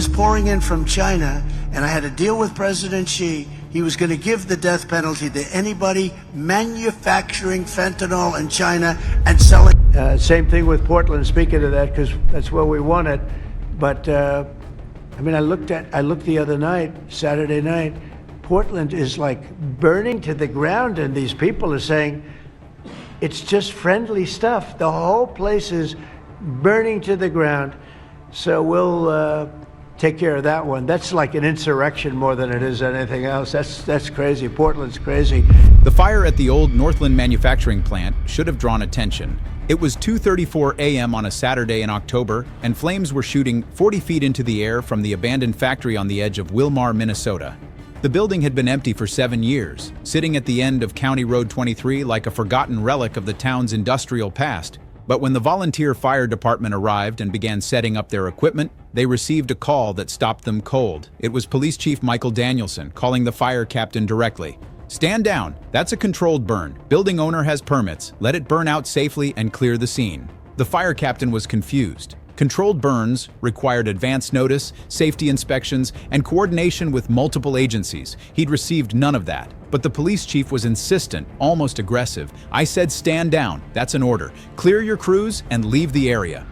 is pouring in from China, and I had a deal with President Xi. He was going to give the death penalty to anybody manufacturing fentanyl in China and selling. Same thing with Portland, speaking of that, because that's where we want it. But, I looked the other night, Saturday night, Portland is like burning to the ground, and these people are saying it's just friendly stuff. The whole place is burning to the ground. So we'll take care of that one. That's like an insurrection more than it is anything else. That's crazy. Portland's crazy. The fire at the old Northland manufacturing plant should have drawn attention. It was 2:34 a.m. on a Saturday in October, and flames were shooting 40 feet into the air from the abandoned factory on the edge of Willmar, Minnesota. The building had been empty for 7 years, sitting at the end of County Road 23 like a forgotten relic of the town's industrial past. But when the volunteer fire department arrived and began setting up their equipment, they received a call that stopped them cold. It was Police Chief Michael Danielson calling the fire captain directly. "Stand down. That's a controlled burn. Building owner has permits. Let it burn out safely and clear the scene." The fire captain was confused. Controlled burns required advance notice, safety inspections, and coordination with multiple agencies. He'd received none of that. But the police chief was insistent, almost aggressive. "I said stand down. That's an order. Clear your crews and leave the area."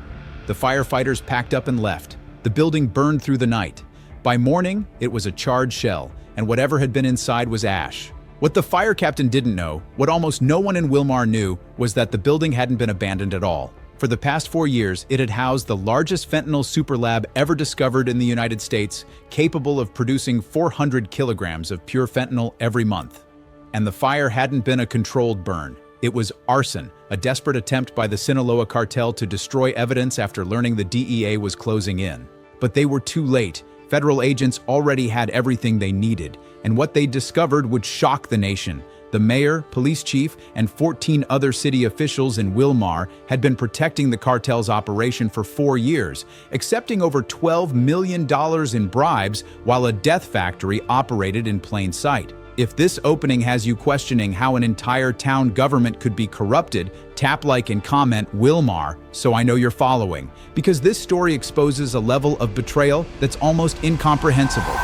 The firefighters packed up and left. The building burned through the night. By morning, it was a charred shell, and whatever had been inside was ash. What the fire captain didn't know, what almost no one in Willmar knew, was that the building hadn't been abandoned at all. For the past 4 years, it had housed the largest fentanyl superlab ever discovered in the United States, capable of producing 400 kilograms of pure fentanyl every month. And the fire hadn't been a controlled burn. It was arson, a desperate attempt by the Sinaloa cartel to destroy evidence after learning the DEA was closing in. But they were too late. Federal agents already had everything they needed, and what they discovered would shock the nation. The mayor, police chief, and 14 other city officials in Willmar had been protecting the cartel's operation for 4 years, accepting over $12 million in bribes while a death factory operated in plain sight. If this opening has you questioning how an entire town government could be corrupted, tap like and comment Willmar so I know you're following, because this story exposes a level of betrayal that's almost incomprehensible.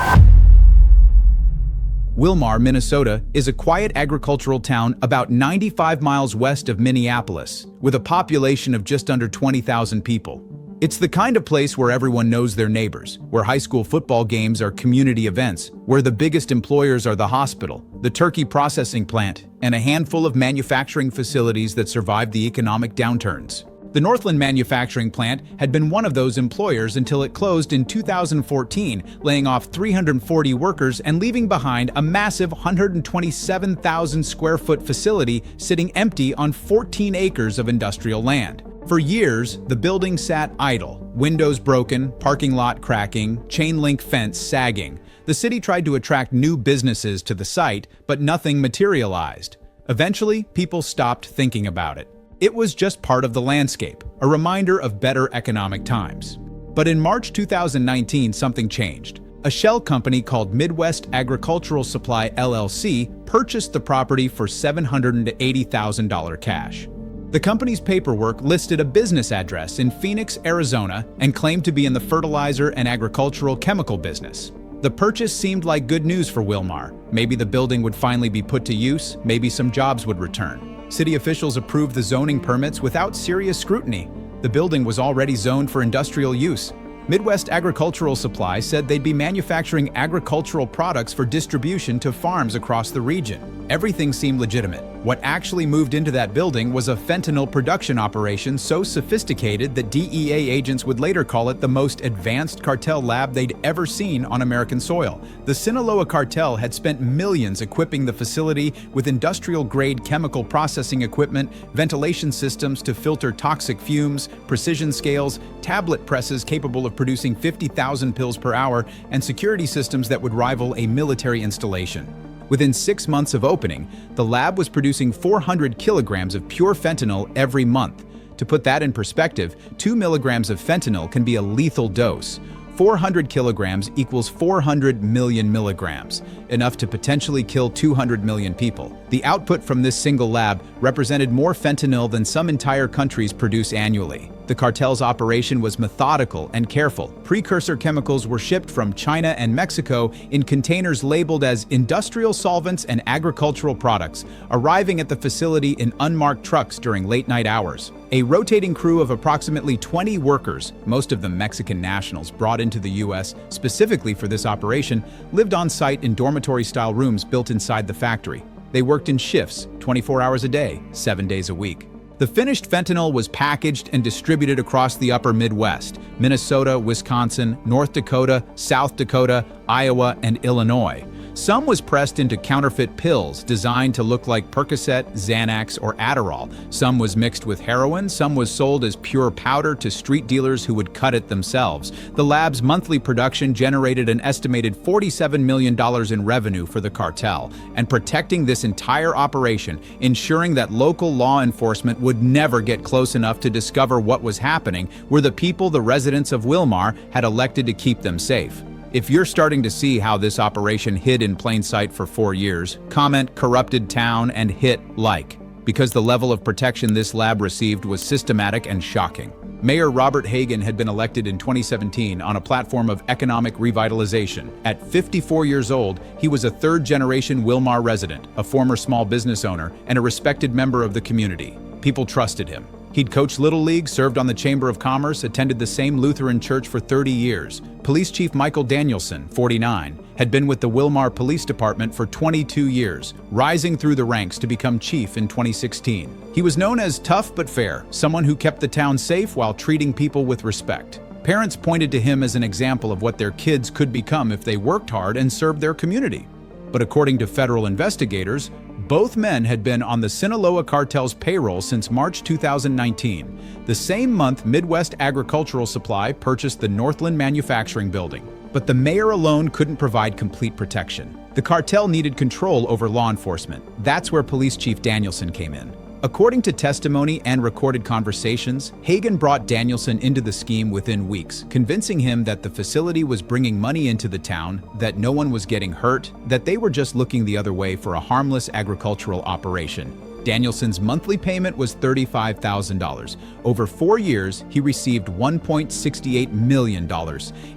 Willmar, Minnesota, is a quiet agricultural town about 95 miles west of Minneapolis, with a population of just under 20,000 people. It's the kind of place where everyone knows their neighbors, where high school football games are community events, where the biggest employers are the hospital, the turkey processing plant, and a handful of manufacturing facilities that survived the economic downturns. The Northland manufacturing plant had been one of those employers until it closed in 2014, laying off 340 workers and leaving behind a massive 127,000 square foot facility sitting empty on 14 acres of industrial land. For years, the building sat idle, windows broken, parking lot cracking, chain link fence sagging. The city tried to attract new businesses to the site, but nothing materialized. Eventually, people stopped thinking about it. It was just part of the landscape, a reminder of better economic times. But in March 2019, something changed. A shell company called Midwest Agricultural Supply LLC purchased the property for $780,000 cash. The company's paperwork listed a business address in Phoenix, Arizona, and claimed to be in the fertilizer and agricultural chemical business. The purchase seemed like good news for Willmar. Maybe the building would finally be put to use, maybe some jobs would return. City officials approved the zoning permits without serious scrutiny. The building was already zoned for industrial use. Midwest Agricultural Supply said they'd be manufacturing agricultural products for distribution to farms across the region. Everything seemed legitimate. What actually moved into that building was a fentanyl production operation so sophisticated that DEA agents would later call it the most advanced cartel lab they'd ever seen on American soil. The Sinaloa cartel had spent millions equipping the facility with industrial-grade chemical processing equipment, ventilation systems to filter toxic fumes, precision scales, tablet presses capable of producing 50,000 pills per hour, and security systems that would rival a military installation. Within 6 months of opening, the lab was producing 400 kilograms of pure fentanyl every month. To put that in perspective, 2 milligrams of fentanyl can be a lethal dose. 400 kilograms equals 400 million milligrams, enough to potentially kill 200 million people. The output from this single lab represented more fentanyl than some entire countries produce annually. The cartel's operation was methodical and careful. Precursor chemicals were shipped from China and Mexico in containers labeled as industrial solvents and agricultural products, arriving at the facility in unmarked trucks during late-night hours. A rotating crew of approximately 20 workers, most of them Mexican nationals brought into the U.S. specifically for this operation, lived on site in dormitory-style rooms built inside the factory. They worked in shifts, 24 hours a day, 7 days a week. The finished fentanyl was packaged and distributed across the upper Midwest: Minnesota, Wisconsin, North Dakota, South Dakota, Iowa, and Illinois. Some was pressed into counterfeit pills designed to look like Percocet, Xanax, or Adderall. Some was mixed with heroin. Some was sold as pure powder to street dealers who would cut it themselves. The lab's monthly production generated an estimated $47 million in revenue for the cartel, and protecting this entire operation, ensuring that local law enforcement would never get close enough to discover what was happening, were the people the residents of Willmar had elected to keep them safe. If you're starting to see how this operation hid in plain sight for 4 years, comment "corrupted town" and hit like, because the level of protection this lab received was systematic and shocking. Mayor Robert Hagan had been elected in 2017 on a platform of economic revitalization. At 54 years old, he was a third-generation Willmar resident, a former small business owner, and a respected member of the community. People trusted him. He'd coached Little League, served on the Chamber of Commerce, attended the same Lutheran church for 30 years. Police Chief Michael Danielson, 49, had been with the Willmar Police Department for 22 years, rising through the ranks to become chief in 2016. He was known as tough but fair, someone who kept the town safe while treating people with respect. Parents pointed to him as an example of what their kids could become if they worked hard and served their community. But according to federal investigators, both men had been on the Sinaloa cartel's payroll since March 2019, the same month Midwest Agricultural Supply purchased the Northland Manufacturing Building. But the mayor alone couldn't provide complete protection. The cartel needed control over law enforcement. That's where Police Chief Danielson came in. According to testimony and recorded conversations, Hagan brought Danielson into the scheme within weeks, convincing him that the facility was bringing money into the town, that no one was getting hurt, that they were just looking the other way for a harmless agricultural operation. Danielson's monthly payment was $35,000. Over 4 years, he received $1.68 million.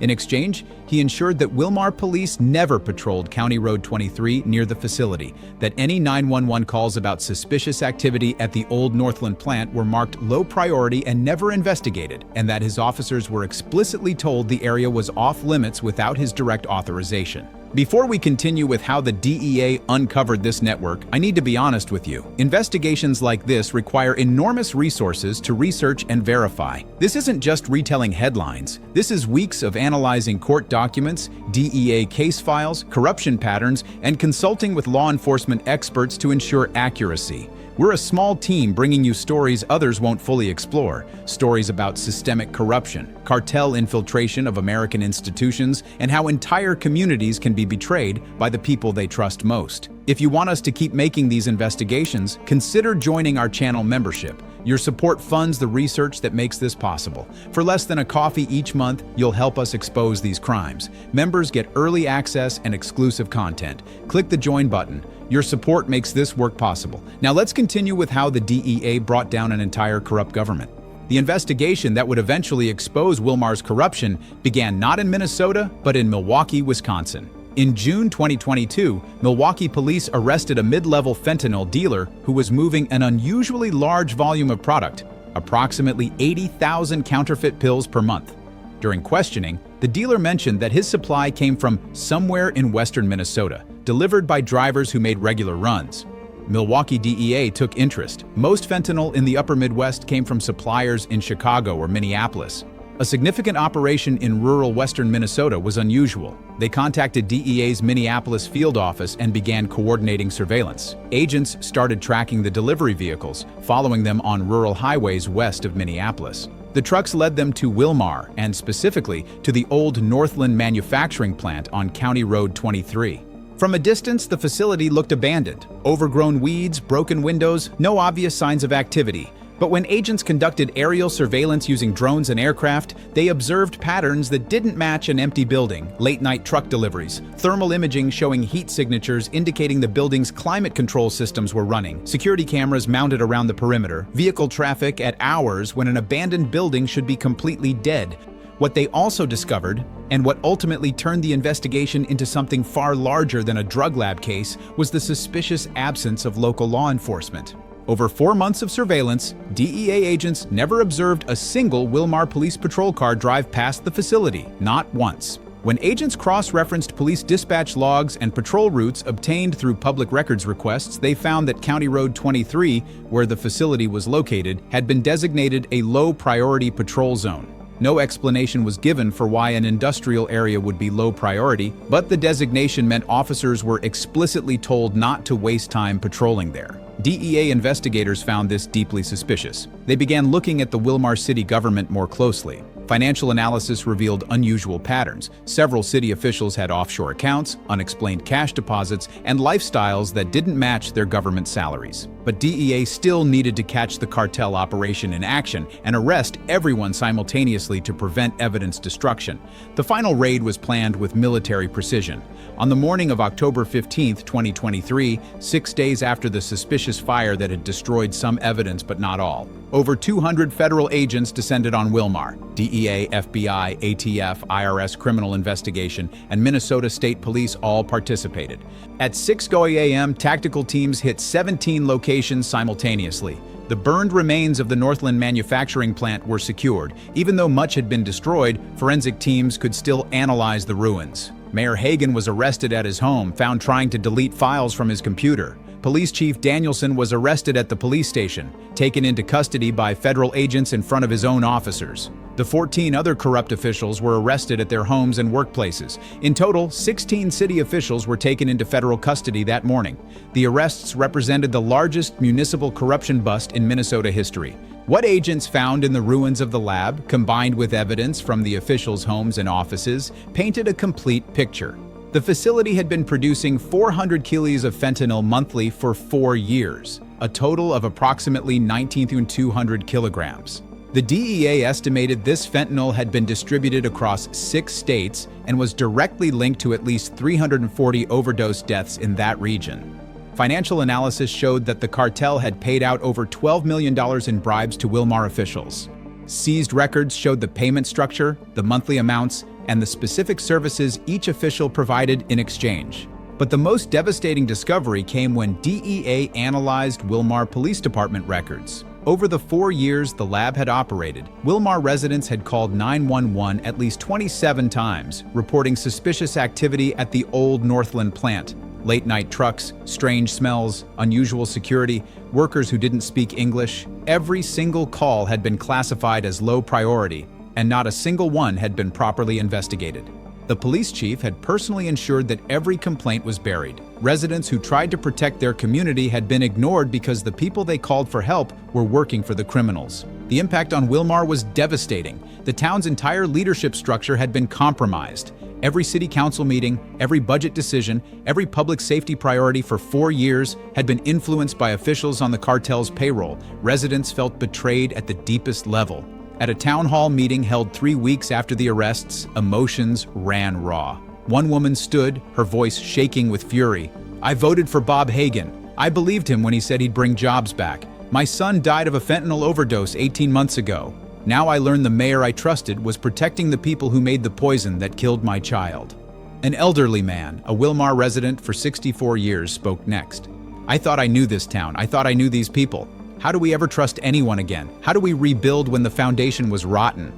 In exchange, he ensured that Willmar police never patrolled County Road 23 near the facility, that any 911 calls about suspicious activity at the old Northland plant were marked low priority and never investigated, and that his officers were explicitly told the area was off limits without his direct authorization. Before we continue with how the DEA uncovered this network, I need to be honest with you. Investigations like this require enormous resources to research and verify. This isn't just retelling headlines. This is weeks of analyzing court documents, DEA case files, corruption patterns, and consulting with law enforcement experts to ensure accuracy. We're a small team bringing you stories others won't fully explore. Stories about systemic corruption, cartel infiltration of American institutions, and how entire communities can be betrayed by the people they trust most. If you want us to keep making these investigations, consider joining our channel membership. Your support funds the research that makes this possible. For less than a coffee each month, you'll help us expose these crimes. Members get early access and exclusive content. Click the join button. Your support makes this work possible. Now let's continue with how the DEA brought down an entire corrupt government. The investigation that would eventually expose Willmar's corruption began not in Minnesota, but in Milwaukee, Wisconsin. In June 2022, Milwaukee police arrested a mid-level fentanyl dealer who was moving an unusually large volume of product, approximately 80,000 counterfeit pills per month. During questioning, the dealer mentioned that his supply came from somewhere in western Minnesota, delivered by drivers who made regular runs. Milwaukee DEA took interest. Most fentanyl in the upper Midwest came from suppliers in Chicago or Minneapolis. A significant operation in rural western Minnesota was unusual. They contacted DEA's Minneapolis field office and began coordinating surveillance. Agents started tracking the delivery vehicles, following them on rural highways west of Minneapolis. The trucks led them to Willmar, and specifically to the old Northland manufacturing plant on County Road 23. From a distance, the facility looked abandoned. Overgrown weeds, broken windows, no obvious signs of activity. But when agents conducted aerial surveillance using drones and aircraft, they observed patterns that didn't match an empty building, late-night truck deliveries, thermal imaging showing heat signatures indicating the building's climate control systems were running, security cameras mounted around the perimeter, vehicle traffic at hours when an abandoned building should be completely dead. What they also discovered, and what ultimately turned the investigation into something far larger than a drug lab case, was the suspicious absence of local law enforcement. Over 4 months of surveillance, DEA agents never observed a single Willmar police patrol car drive past the facility, not once. When agents cross-referenced police dispatch logs and patrol routes obtained through public records requests, they found that County Road 23, where the facility was located, had been designated a low-priority patrol zone. No explanation was given for why an industrial area would be low priority, but the designation meant officers were explicitly told not to waste time patrolling there. DEA investigators found this deeply suspicious. They began looking at the Willmar city government more closely. Financial analysis revealed unusual patterns. Several city officials had offshore accounts, unexplained cash deposits, and lifestyles that didn't match their government salaries. But DEA still needed to catch the cartel operation in action and arrest everyone simultaneously to prevent evidence destruction. The final raid was planned with military precision. On the morning of October 15, 2023, 6 days after the suspicious fire that had destroyed some evidence but not all, over 200 federal agents descended on Willmar. DEA, FBI, ATF, IRS Criminal Investigation, and Minnesota State Police all participated. At 6:00 a.m., tactical teams hit 17 locations simultaneously. The burned remains of the Northland manufacturing plant were secured. Even though much had been destroyed, forensic teams could still analyze the ruins. Mayor Hagan was arrested at his home, found trying to delete files from his computer. Police Chief Danielson was arrested at the police station, taken into custody by federal agents in front of his own officers. The 14 other corrupt officials were arrested at their homes and workplaces. In total, 16 city officials were taken into federal custody that morning. The arrests represented the largest municipal corruption bust in Minnesota history. What agents found in the ruins of the lab, combined with evidence from the officials' homes and offices, painted a complete picture. The facility had been producing 400 kilos of fentanyl monthly for 4 years, a total of approximately 19,200 kilograms. The DEA estimated this fentanyl had been distributed across 6 states and was directly linked to at least 340 overdose deaths in that region. Financial analysis showed that the cartel had paid out over $12 million in bribes to Willmar officials. Seized records showed the payment structure, the monthly amounts, and the specific services each official provided in exchange. But the most devastating discovery came when DEA analyzed Willmar Police Department records. Over the 4 years the lab had operated, Willmar residents had called 911 at least 27 times, reporting suspicious activity at the old Northland plant. Late-night trucks, strange smells, unusual security, workers who didn't speak English. Every single call had been classified as low priority, and not a single one had been properly investigated. The police chief had personally ensured that every complaint was buried. Residents who tried to protect their community had been ignored because the people they called for help were working for the criminals. The impact on Willmar was devastating. The town's entire leadership structure had been compromised. Every city council meeting, every budget decision, every public safety priority for 4 years had been influenced by officials on the cartel's payroll. Residents felt betrayed at the deepest level. At a town hall meeting held 3 weeks after the arrests, emotions ran raw. One woman stood, her voice shaking with fury. "I voted for Bob Hagan. I believed him when he said he'd bring jobs back. My son died of a fentanyl overdose 18 months ago. Now I learned the mayor I trusted was protecting the people who made the poison that killed my child." An elderly man, a Willmar resident for 64 years, spoke next. "I thought I knew this town. I thought I knew these people. How do we ever trust anyone again? How do we rebuild when the foundation was rotten?"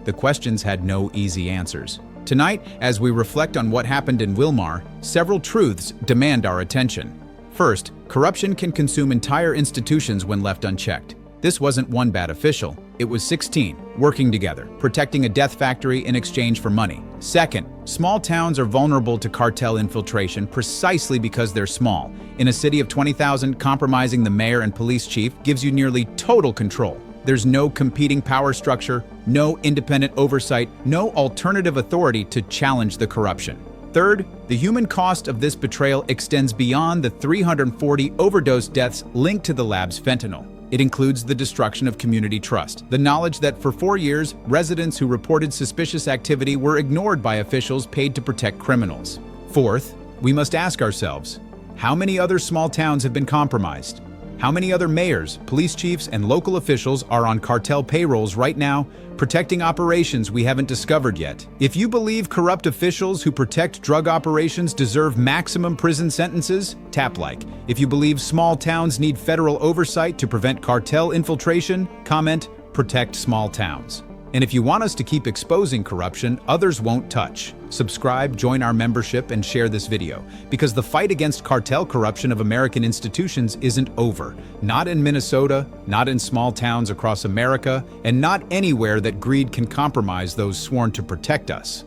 The questions had no easy answers. Tonight, as we reflect on what happened in Willmar, several truths demand our attention. First, corruption can consume entire institutions when left unchecked. This wasn't one bad official. It was 16, working together, protecting a death factory in exchange for money. Second, small towns are vulnerable to cartel infiltration precisely because they're small. In a city of 20,000, compromising the mayor and police chief gives you nearly total control. There's no competing power structure, no independent oversight, no alternative authority to challenge the corruption. Third, the human cost of this betrayal extends beyond the 340 overdose deaths linked to the lab's fentanyl. It includes the destruction of community trust, the knowledge that for 4 years, residents who reported suspicious activity were ignored by officials paid to protect criminals. Fourth, we must ask ourselves, how many other small towns have been compromised? How many other mayors, police chiefs, and local officials are on cartel payrolls right now, protecting operations we haven't discovered yet? If you believe corrupt officials who protect drug operations deserve maximum prison sentences, tap like. If you believe small towns need federal oversight to prevent cartel infiltration, comment, protect small towns. And if you want us to keep exposing corruption others won't touch, subscribe, join our membership, and share this video, because the fight against cartel corruption of American institutions isn't over. Not in Minnesota, not in small towns across America, and not anywhere that greed can compromise those sworn to protect us.